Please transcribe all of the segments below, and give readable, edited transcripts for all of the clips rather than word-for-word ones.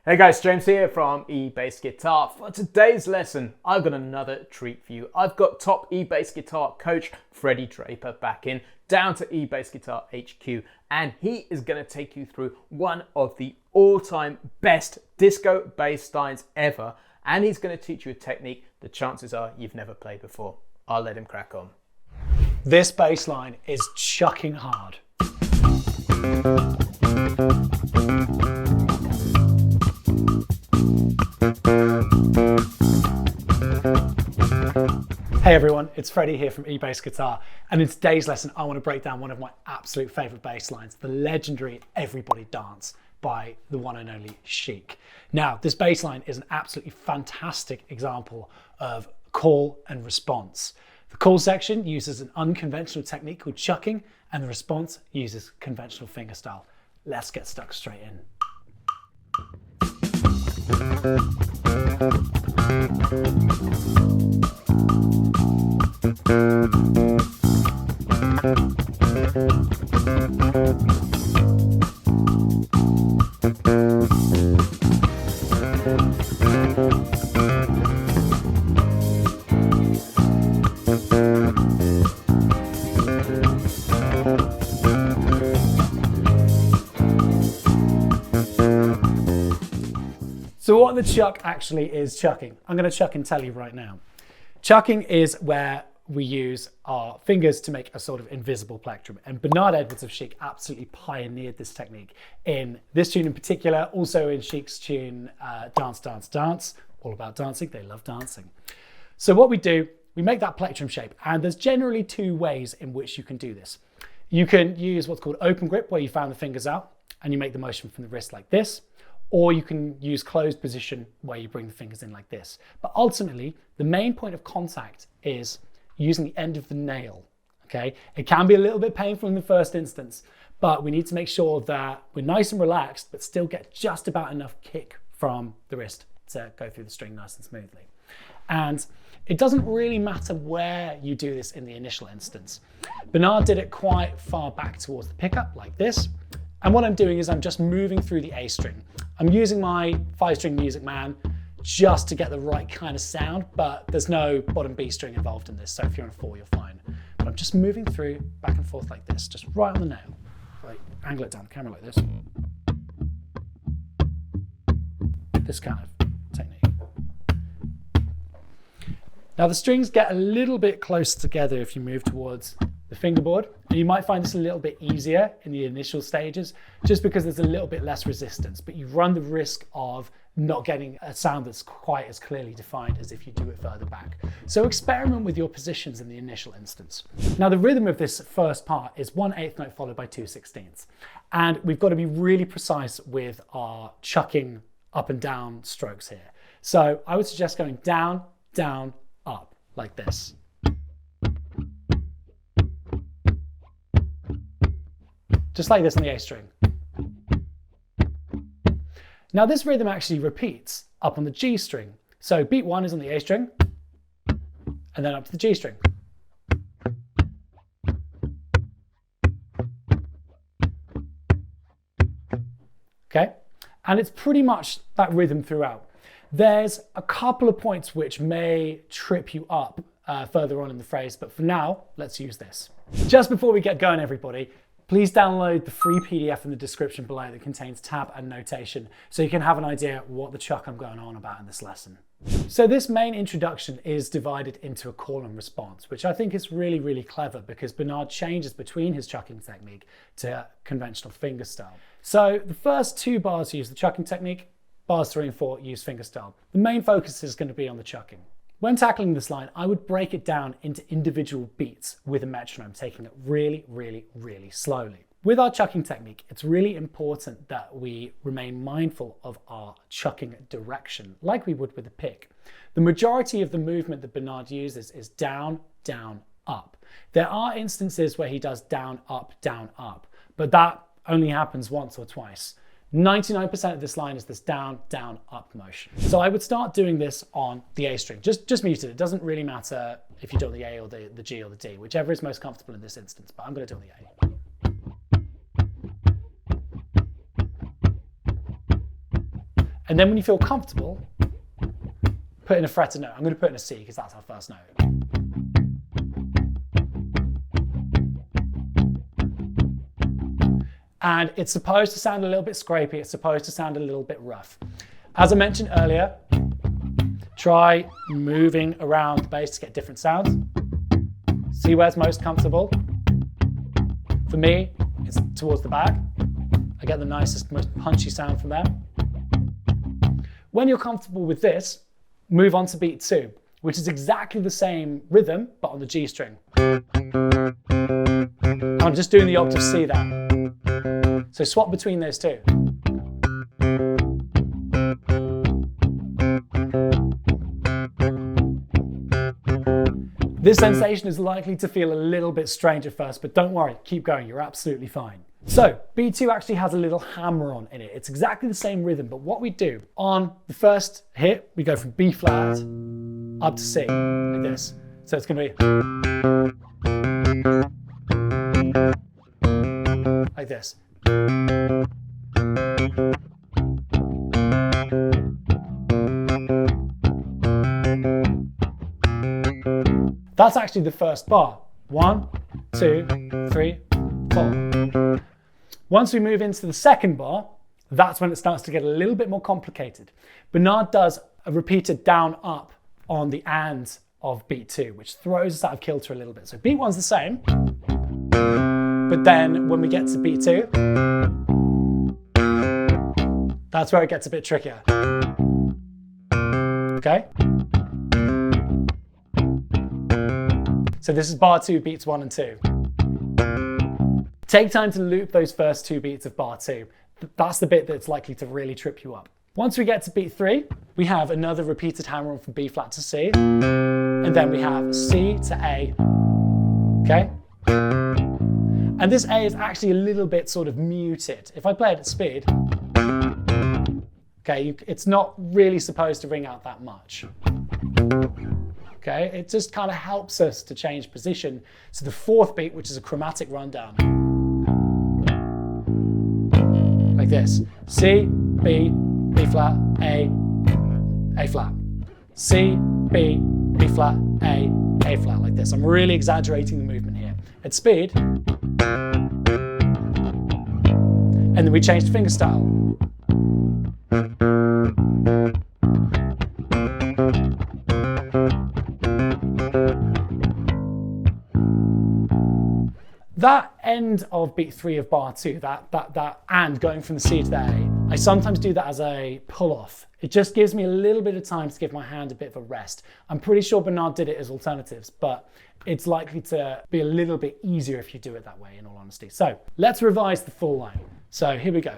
Hey guys, James here from eBassGuitar. For today's lesson, I've got another treat for you. I've got top eBassGuitar coach Freddie Draper back in, down to eBassGuitar HQ, and he is going to take you through one of the all-time best disco bass lines ever, and he's going to teach you a technique that chances are you've never played before. I'll let him crack on. This bass line is chucking hard. Hey everyone, it's Freddie here from eBassGuitar, and in today's lesson I want to break down one of my absolute favourite bass lines, the legendary Everybody Dance by the one and only Chic. Now, this bass line is an absolutely fantastic example of call and response. The call section uses an unconventional technique called chucking, and the response uses conventional fingerstyle. Let's get stuck straight in. So what the chuck actually is chucking, I'm going to chuck and tell you right now. Chucking is where we use our fingers to make a sort of invisible plectrum. And Bernard Edwards of Chic absolutely pioneered this technique in this tune in particular, also in Chic's tune Dance, Dance, Dance, all about dancing. They love dancing. So what we do, we make that plectrum shape, and there's generally two ways in which you can do this. You can use what's called open grip, where you fan the fingers out and you make the motion from the wrist like this. Or you can use closed position where you bring the fingers in like this. But ultimately, the main point of contact is using the end of the nail, okay? It can be a little bit painful in the first instance, but we need to make sure that we're nice and relaxed, but still get just about enough kick from the wrist to go through the string nice and smoothly. And it doesn't really matter where you do this in the initial instance. Bernard did it quite far back towards the pickup like this. And what I'm doing is I'm just moving through the A string. I'm using my 5-string Music Man just to get the right kind of sound, but there's no bottom B string involved in this, so if you're on a 4, you're fine. But I'm just moving through back and forth like this, just right on the nail. Right, angle it down the camera like this. This kind of technique. Now the strings get a little bit closer together if you move towards the fingerboard, and you might find this a little bit easier in the initial stages just because there's a little bit less resistance, but you run the risk of not getting a sound that's quite as clearly defined as if you do it further back. So experiment with your positions in the initial instance. Now the rhythm of this first part is 1/8 note followed by 2/16, and we've got to be really precise with our chucking up and down strokes here. So I would suggest going down, down, up like this. Just like this on the A string. Now this rhythm actually repeats up on the G string. So beat 1 is on the A string, and then up to the G string. Okay, and it's pretty much that rhythm throughout. There's a couple of points which may trip you up further on in the phrase, but for now, let's use this. Just before we get going, everybody, please download the free PDF in the description below that contains tab and notation so you can have an idea what the chuck I'm going on about in this lesson. So this main introduction is divided into a call and response, which I think is really, really clever because Bernard changes between his chucking technique to conventional fingerstyle. So the first 2 bars use the chucking technique, bars 3 and 4 use fingerstyle. The main focus is going to be on the chucking. When tackling this line, I would break it down into individual beats with a metronome, taking it really, really, really slowly. With our chucking technique, it's really important that we remain mindful of our chucking direction, like we would with a pick. The majority of the movement that Bernard uses is down, down, up. There are instances where he does down, up, but that only happens once or twice. 99% of this line is this down, down, up motion. So I would start doing this on the A string, just muted. It doesn't really matter if you do it on the A or the G or the D, whichever is most comfortable in this instance, but I'm going to do it on the A. And then when you feel comfortable, put in a fretted note. I'm going to put in a C because that's our first note. And it's supposed to sound a little bit scrapey. It's supposed to sound a little bit rough. As I mentioned earlier, try moving around the bass to get different sounds. See where's most comfortable. For me, it's towards the back. I get the nicest, most punchy sound from there. When you're comfortable with this, move on to beat 2, which is exactly the same rhythm, but on the G string. I'm just doing the octave C there. So swap between those two. This sensation is likely to feel a little bit strange at first, but don't worry, keep going, you're absolutely fine. So B2 actually has a little hammer on in it. It's exactly the same rhythm, but what we do on the first hit, we go from B flat up to C, like this. So it's going to be like this. That's actually the first bar. 1, 2, 3, 4. Once we move into the second bar, that's when it starts to get a little bit more complicated. Bernard does a repeated down up on the and of beat 2, which throws us out of kilter a little bit. So beat 1's the same, but then when we get to beat 2, that's where it gets a bit trickier. Okay? So this is bar 2, beats 1 and 2. Take time to loop those first 2 beats of bar 2. That's the bit that's likely to really trip you up. Once we get to beat 3, we have another repeated hammer on from B flat to C, and then we have C to A, okay? And this A is actually a little bit sort of muted. If I play it at speed, okay, it's not really supposed to ring out that much. Okay, it just kind of helps us to change position to the 4th beat, which is a chromatic rundown. Like this. C, B, B flat, A flat. C, B, B flat, A flat, like this. I'm really exaggerating the movement here. At speed, and then we change to fingerstyle. That end of beat 3 of bar 2, that and going from the C to the A, I sometimes do that as a pull-off. It just gives me a little bit of time to give my hand a bit of a rest. I'm pretty sure Bernard did it as alternatives, but it's likely to be a little bit easier if you do it that way, in all honesty. So let's revise the full line. So here we go.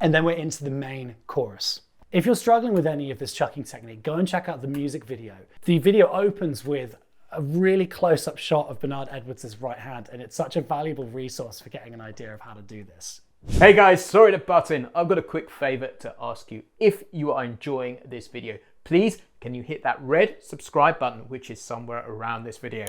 And then we're into the main chorus. If you're struggling with any of this chucking technique, go and check out the music video. The video opens with a really close-up shot of Bernard Edwards' right hand, and it's such a valuable resource for getting an idea of how to do this. Hey guys, sorry to butt in. I've got a quick favor to ask you. If you are enjoying this video, please can you hit that red subscribe button, which is somewhere around this video.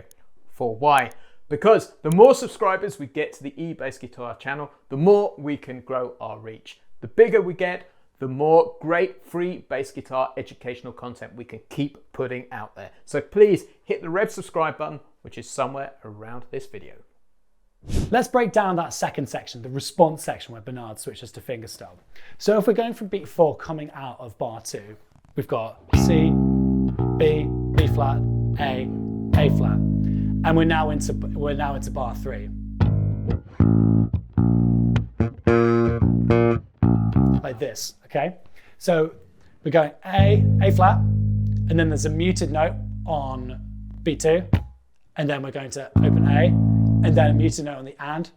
For why? Because the more subscribers we get to the eBassGuitar channel, the more we can grow our reach. The bigger we get, the more great free bass guitar educational content we can keep putting out there. So please hit the red subscribe button, which is somewhere around this video. Let's break down that second section, the response section where Bernard switches to fingerstyle. So if we're going from beat 4 coming out of bar 2, we've got C, B, B flat, A flat, and we're now into bar 3. Like this, okay? So we're going A flat, and then there's a muted note on B2, and then we're going to open A, and then a muted note on the and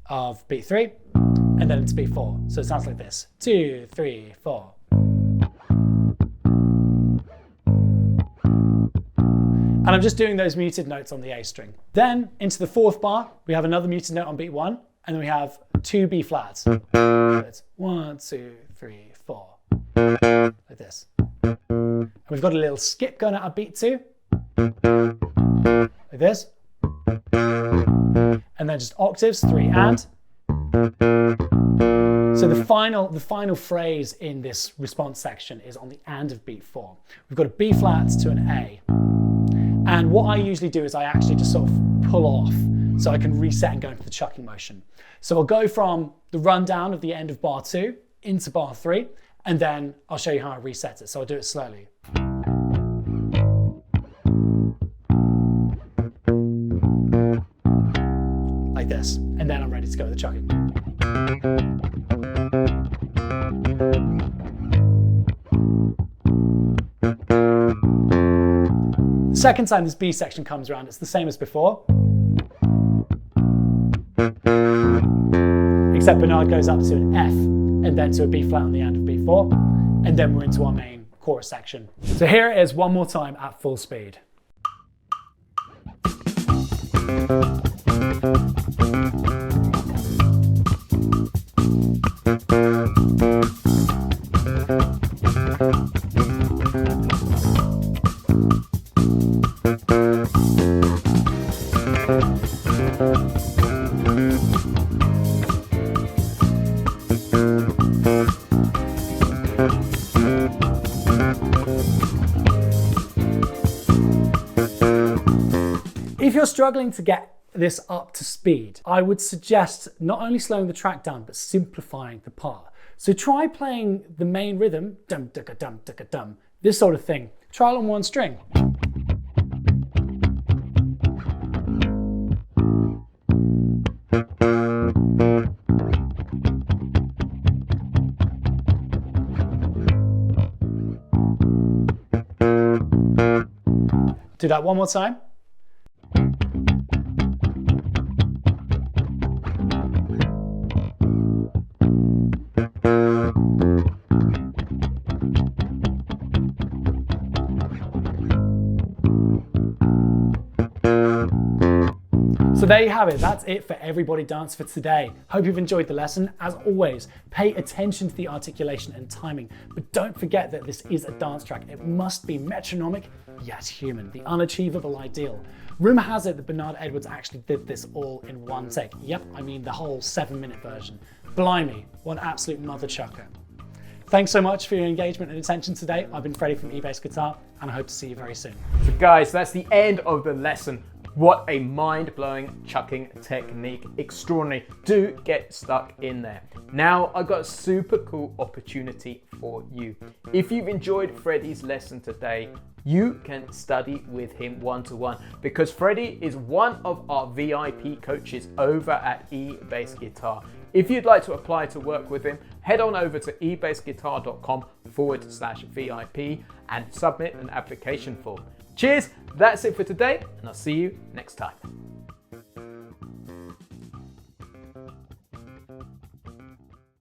of B3, and then into B4. So it sounds like this, 2, 3, 4. And And I'm just doing those muted notes on the A string. Then into the fourth bar, we have another muted note on beat 1, and then we have 2 B flats. So it's 1, 2, 3, 4, like this. And we've got a little skip going at our beat 2, like this. And then just octaves, 3 and. So the final phrase in this response section is on the and of beat 4. We've got a B flat to an A. And what I usually do is I actually just sort of pull off so I can reset and go into the chucking motion. So I'll go from the rundown of the end of bar 2 into bar 3, and then I'll show you how I reset it. So I'll do it slowly. Like this, and then I'm ready to go with the chucking. The second time this B section comes around, it's the same as before. Except Bernard goes up to an F and then to a B flat on the end of B4. And then we're into our main chorus section. So here it is one more time at full speed. If you're struggling to get this up to speed, I would suggest not only slowing the track down, but simplifying the part. So try playing the main rhythm, dum dum dum dum dum, this sort of thing. Try it on one string. Do that one more time. So there you have it. That's it for Everybody Dance for today. Hope you've enjoyed the lesson. As always, pay attention to the articulation and timing, but don't forget that this is a dance track. It must be metronomic yet human, the unachievable ideal. Rumour has it that Bernard Edwards actually did this all in one take. Yep, I mean the whole 7-minute version. Blimey, what an absolute mother chucker. Thanks so much for your engagement and attention today. I've been Freddie from eBassGuitar, and I hope to see you very soon. So guys, that's the end of the lesson. What a mind-blowing chucking technique. Extraordinary. Do get stuck in there. Now, I've got a super cool opportunity for you. If you've enjoyed Freddie's lesson today, you can study with him one-to-one because Freddie is one of our VIP coaches over at eBassGuitar. If you'd like to apply to work with him, head on over to ebassguitar.com/VIP and submit an application form. Cheers, that's it for today, and I'll see you next time.